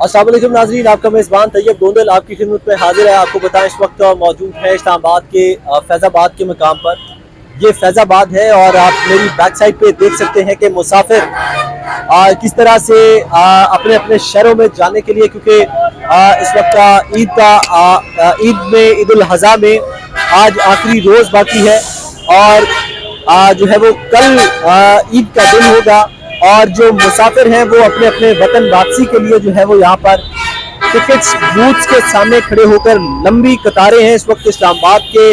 अस्सलाम वालेकुम नाज़रीन, आपका मेज़बान तैयब गोंदल आपकी खिदमत में हाजिर है। आपको बताएं इस वक्त मौजूद है इस्लामाबाद के फैज़ाबाद के मकाम पर। ये फैज़ाबाद है और आप मेरी बैक साइड पे देख सकते हैं कि मुसाफिर किस तरह से अपने अपने शहरों में जाने के लिए, क्योंकि इस वक्त ईद में ईद उल अज़हा में आज आखिरी रोज़ बाकी है और जो है वो कल ईद का दिन होगा और जो मुसाफिर हैं वो अपने अपने वतन वापसी के लिए जो है वो यहाँ पर टिकट्स बूथ्स के सामने खड़े होकर लंबी कतारें हैं। इस वक्त इस्लामाबाद के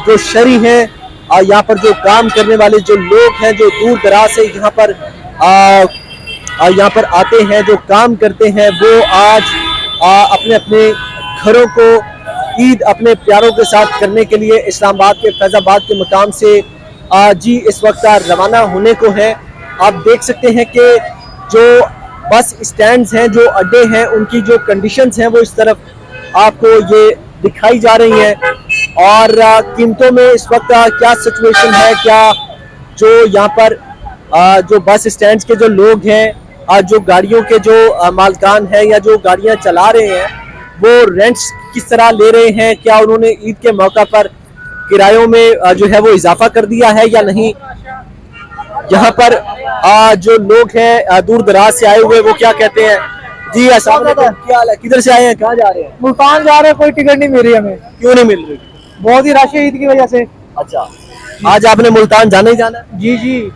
जो शहरी हैं और यहाँ पर जो काम करने वाले जो लोग हैं जो दूर दराज से यहाँ पर आते हैं, जो काम करते हैं, वो आज अपने अपने घरों को ईद अपने प्यारों के साथ करने के लिए इस्लामाबाद के फैज़ाबाद के मकाम से जी इस वक्त रवाना होने को है। आप देख सकते हैं कि जो बस स्टैंड्स हैं, जो अड्डे हैं, उनकी जो कंडीशंस हैं वो इस तरफ आपको ये दिखाई जा रही हैं और कीमतों में इस वक्त क्या सिचुएशन है, क्या जो यहाँ पर जो बस स्टैंड्स के जो लोग हैं, जो गाड़ियों के जो मालकान हैं या जो गाड़ियाँ चला रहे हैं वो रेंट्स किस तरह ले रहे हैं, क्या उन्होंने ईद के मौका पर किरायों में जो है वो इजाफा कर दिया है या नहीं। यहाँ पर जो लोग हैं दूर दराज से आए हुए वो क्या कहते हैं। जी अस्सलाम वालेकुम, क्या हाल है, किधर से आए हैं, कहाँ जा रहे हैं? मुल्तान जा रहे हैं, कोई टिकट नहीं मिल रही हमें। क्यों नहीं मिल रही? बहुत ही रश है ईद की वजह से। अच्छा, आज आपने मुल्तान जाना ही जाना है? जी जी,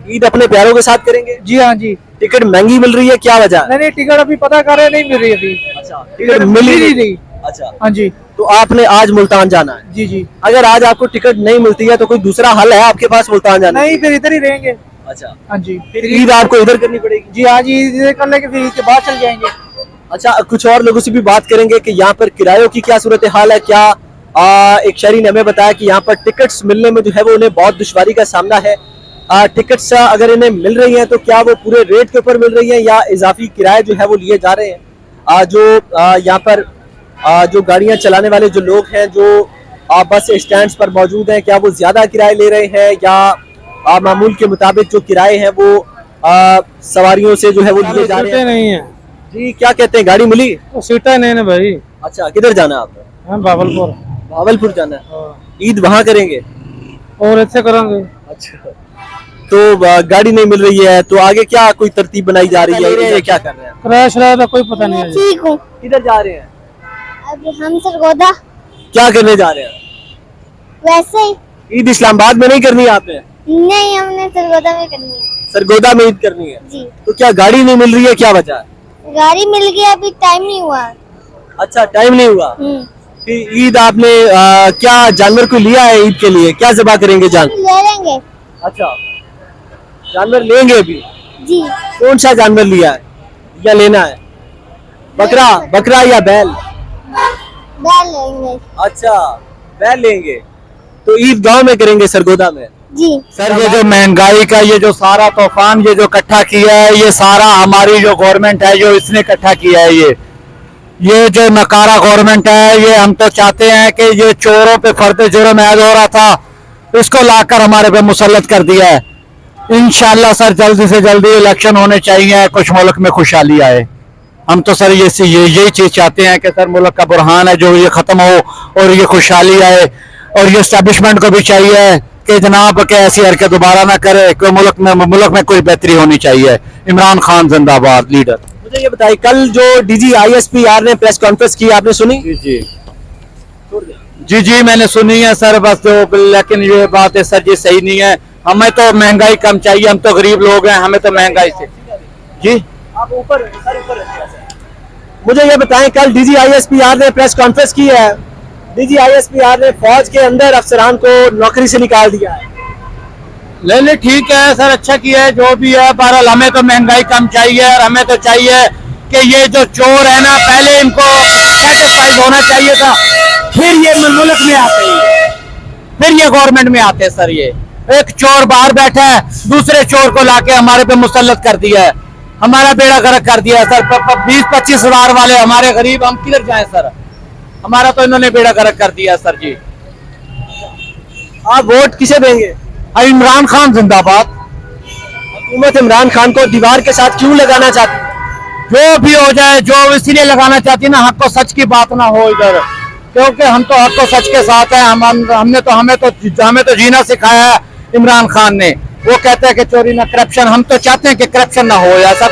ईद अपने प्यारों के साथ करेंगे? जी हाँ जी। टिकट महंगी मिल रही है, क्या वजह? नहीं टिकट अभी पता कर रहे, नहीं मिल रही अभी। अच्छा, टिकट मिल ही नहीं। अच्छा हाँ जी, तो आपने आज मुल्तान जाना है? जी जी। अगर आज आपको टिकट नहीं मिलती है तो कोई दूसरा हल है आपके पास मुल्तान जाने? नहीं, फिर इधर ही रहेंगे। अच्छा, हाँ जी, फिर ईद आपको इधर करनी पड़ेगी? जी हाँ जी, इधर कर लेंगे, फिर ईद के बाद चल जाएंगे। अच्छा, कुछ और लोगों से भी बात करेंगे कि यहाँ पर किरायों की क्या सूरत हाल है। क्या एक शहरी ने हमें बताया कि यहाँ पर टिकट्स मिलने में जो है वो उन्हें बहुत दुश्वारी का सामना है। टिकट्स अगर इन्हें मिल रही हैं तो क्या वो पूरे रेट के ऊपर मिल रही हैं या इजाफी किराए जो है वो लिए जा रहे हैं। जो यहाँ पर जो गाड़ियाँ चलाने वाले जो लोग हैं जो बस स्टैंड्स पर मौजूद हैं, क्या वो ज्यादा किराए ले रहे हैं या मामूल के मुताबिक जो किराए हैं वो सवारियों से जो है वो लिए जा रहे हैं? नहीं है जी, क्या कहते हैं, गाड़ी मिली? सीटें नहीं है भाई। अच्छा, किधर जाना है आपको? भावलपुर। भावलपुर जाना है? ईद वहाँ करेंगे और ऐसे करेंगे। अच्छा, तो गाड़ी नहीं मिल रही है तो आगे क्या कोई तरतीब बनाई जा रही है या क्या कर रहे हैं? क्रैश रहा था, कोई पता नहीं है। ठीक हूँ। किधर जा रहे हैं? अभी हम सरगोदा। क्या करने जा रहे हैं? वैसे ही ईद इस्लामाबाद में नहीं करनी है आपने? नहीं, हमने सरगोदा में करनी है। सरगोदा में ईद करनी है जी। तो क्या गाड़ी नहीं मिल रही है, क्या वजह है? गाड़ी मिल गई, अभी टाइम नहीं हुआ। अच्छा, टाइम नहीं हुआ। फिर ईद आपने क्या जानवर को लिया है? ईद के लिए क्या ज़बह करेंगे? ले लेंगे। अच्छा, जानवर लेंगे अभी? जी। कौन सा जानवर लिया है या लेना है? बकरा, बकरा या बैल? बैल लेंगे। अच्छा, बैल लेंगे तो ईद गांव में करेंगे सरगोदा में? जी। सर, ये जो महंगाई का ये जो सारा तूफान ये जो इकट्ठा किया है, ये सारा हमारी जो गवर्नमेंट है जो इसने इकट्ठा किया है। ये जो नकारा गवर्नमेंट है, ये हम तो चाहते हैं कि ये चोरों पे फर्द जुर्म ऐद हो रहा था, इसको लाकर हमारे पे मुसल्लत कर दिया है। इंशाल्लाह सर जल्दी से जल्दी इलेक्शन होने चाहिए, कुछ मुल्क में खुशहाली आए। हम तो सर यही चीज चाहते हैं कि सर मुल्क का बुरहान है जो ये खत्म हो और ये खुशहाली आए, और ये एस्टेब्लिशमेंट को भी चाहिए कि जनाब के ऐसी हरकत दोबारा ना करे, कोई मुल्क में कोई बेहतरी होनी चाहिए। इमरान खान जिंदाबाद लीडर। मुझे ये बताइए, कल जो डीजी ISPR ने प्रेस कॉन्फ्रेंस की आपने सुनी? जी मैंने सुनी है सर, बस जो लेकिन ये बात है सर जी सही नहीं है। हमें तो महंगाई कम चाहिए, हम तो गरीब लोग हैं, हमें तो महंगाई से। जी आप ऊपर मुझे ये बताएं, कल डीजी ISPR ने प्रेस कॉन्फ्रेंस की है। डीजी ISPR ने फौज के अंदर अफसरान को नौकरी से निकाल दिया है। ले ठीक है सर, अच्छा किया है, जो भी है। बहरहाल हमें तो महंगाई कम चाहिए और हमें तो चाहिए कि ये जो चोर है ना, पहले इनको सेटिस्फाइड होना चाहिए था, फिर ये मुल्क में आते हैं, फिर ये गवर्नमेंट में आते हैं। सर ये एक चोर बाहर बैठा है, दूसरे चोर को लाके हमारे पे मुसल्लत कर दिया है, हमारा बेड़ा गर्क कर दिया है सर। 20-25 हज़ार वाले हमारे गरीब, हम किधर जाएं सर? हमारा तो इन्होंने बेड़ा गर्क कर दिया है सर जी। आप वोट किसे देंगे? इमरान खान जिंदाबाद। हुकूमत इमरान खान को दीवार के साथ क्यों लगाना चाहती है? जो भी हो जाए, जो इसीलिए लगाना चाहती ना, हक और सच की बात ना हो इधर, क्योंकि हम तो हक और सच के साथ हैं। हमें तो जीना सिखाया है इमरान खान ने। वो कहते हैं कि चोरी ना करप्शन, हम तो चाहते हैं कि करप्शन ना हो, ऐसा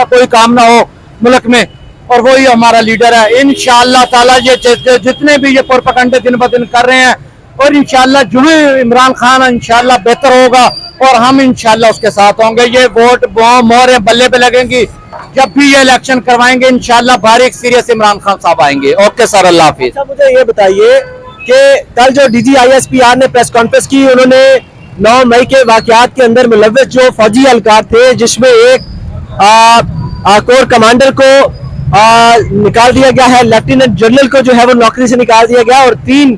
कोई काम ना हो मुल्क में, और वही हमारा लीडर है। इंशाअल्लाह ताला ये जितने भी ये प्रोपेगेंडा दिन ब दिन कर रहे हैं, और इंशाअल्लाह जो है इमरान खान इंशाअल्लाह बेहतर होगा और हम इंशाअल्लाह उसके साथ होंगे। ये वोट मोहर बल्ले पे लगेंगी जब भी ये इलेक्शन करवाएंगे, इंशाअल्लाह बारीक सीरियस इमरान खान साहब आएंगे। ओके सर, अल्लाह हाफिज। अच्छा, मुझे ये बताइए कि कल जो डीजी ISPR ने प्रेस कॉन्फ्रेंस की, उन्होंने 9 मई के वाकयात के अंदर मुलव्वस जो फौजी एहलकार थे, जिसमें एक कोर कमांडर को निकाल दिया गया है, लेफ्टिनेंट जनरल को जो है वो नौकरी से निकाल दिया गया, और 3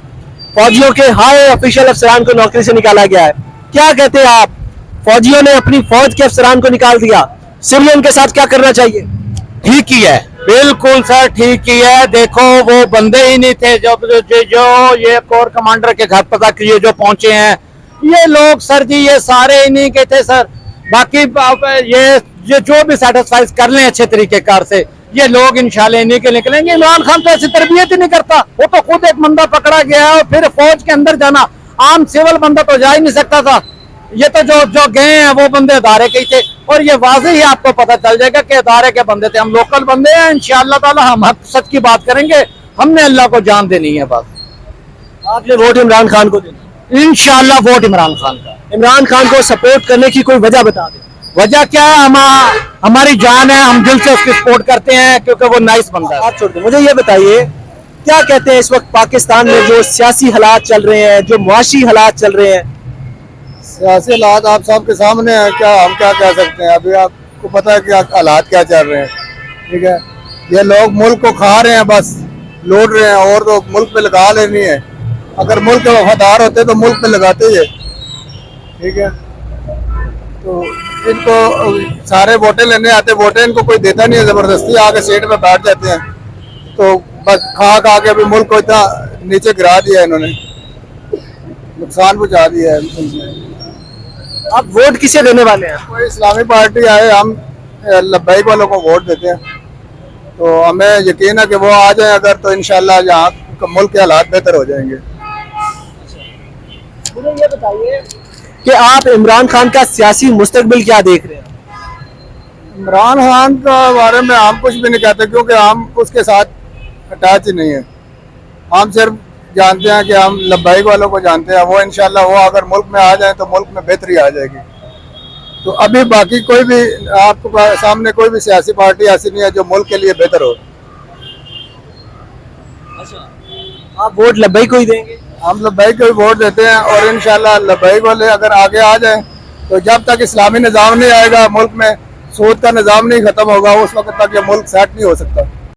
फौजियों के हाई ऑफिशियल अफसरान को नौकरी से निकाला गया है। क्या कहते हैं आप? फौजियों ने अपनी फौज के अफसरान को निकाल दिया, सिविलियन के साथ क्या करना चाहिए? ठीक ही है, बिल्कुल सर, ठीक ही है। देखो वो बंदे ही नहीं थे जो ये कोर कमांडर के घर पर तक ये जो पहुंचे हैं, ये लोग सर जी ये सारे इन्हीं के थे सर। बाकी ये जो भी सेटिस्फाइज कर लें अच्छे तरीके कार से, ये लोग इंशाल्लाह इन्हीं के निकलेंगे। इमरान खान तो ऐसी तरबियत ही नहीं करता, वो तो खुद एक बंदा पकड़ा गया है और फिर फौज के अंदर जाना, आम सिविल बंदा तो जा ही नहीं सकता था। ये तो जो गए हैं वो बंदे अदारे के ही थे, और ये वाज़ेह ही आपको पता चल जाएगा कि अदारे के बंदे थे। हम लोकल बंदे हैं, इंशाअल्लाह ताला हम हक सच की बात करेंगे। हमने अल्लाह को जान देनी है बस। आपने वोट इमरान खान को देना? इंशाअल्लाह वोट इमरान खान का। इमरान खान को सपोर्ट करने की कोई वजह बता दें। वजह क्या है? हमारी जान है, हम दिल से उसकी सपोर्ट करते हैं क्योंकि वो नाइस बंदा है। आप छोड़ दो, मुझे ये बताइए क्या कहते हैं इस वक्त पाकिस्तान में जो सियासी हालात चल रहे हैं, जो मुआशी हालात चल रहे हैं? सियासी हालात आप सबके सामने है, क्या हम क्या कह सकते हैं? अभी आपको पता है कि हालात क्या चल रहे हैं, ठीक है। ये लोग मुल्क को खा रहे हैं, बस लूट रहे हैं, और तो मुल्क पे लगा लेनी है। अगर मुल्क के वफादार होते तो मुल्क पे लगाते ही, ठीक है। तो इनको सारे वोटें लेने आते, वोटें इनको कोई देता नहीं है, जबरदस्ती आके सीट पे बैठ जाते हैं। तो बस खा के अभी मुल्क को इतना नीचे गिरा दिया है इन्होंने, नुकसान पहुंचा दिया है। आप वोट किसे देने वाले हैं? कोई इस्लामी पार्टी आए, हम लब्बैक वालों को वोट देते हैं, तो हमें यकीन है कि वो आ जाए अगर, तो इंशाल्लाह यहाँ मुल्क के हालात बेहतर हो जाएंगे। मुझे ये बताइए कि आप इमरान खान का सियासी मुस्तकबिल क्या देख रहे हैं? इमरान खान के बारे में हम कुछ भी नहीं कहते, क्योंकि हम उसके साथ अटैच ही नहीं है। हम सिर्फ जानते हैं कि हम लब्बैक वालों को जानते हैं। वो इंशाल्लाह वो अगर मुल्क में आ जाए तो मुल्क में बेहतरी आ जाएगी। तो अभी बाकी कोई भी आपको सामने कोई भी सियासी पार्टी ऐसी नहीं है जो मुल्क के लिए बेहतर हो। आप वोट लब्बैक को ही देंगे? हम लब्बैक को ही वोट देते हैं, और इंशाल्लाह लब्बैक वाले अगर आगे आ जाए, तो जब तक इस्लामी निज़ाम नहीं आएगा मुल्क में, सूद का निज़ाम नहीं खत्म होगा, उस वक्त तक ये मुल्क सेट नहीं हो सकता।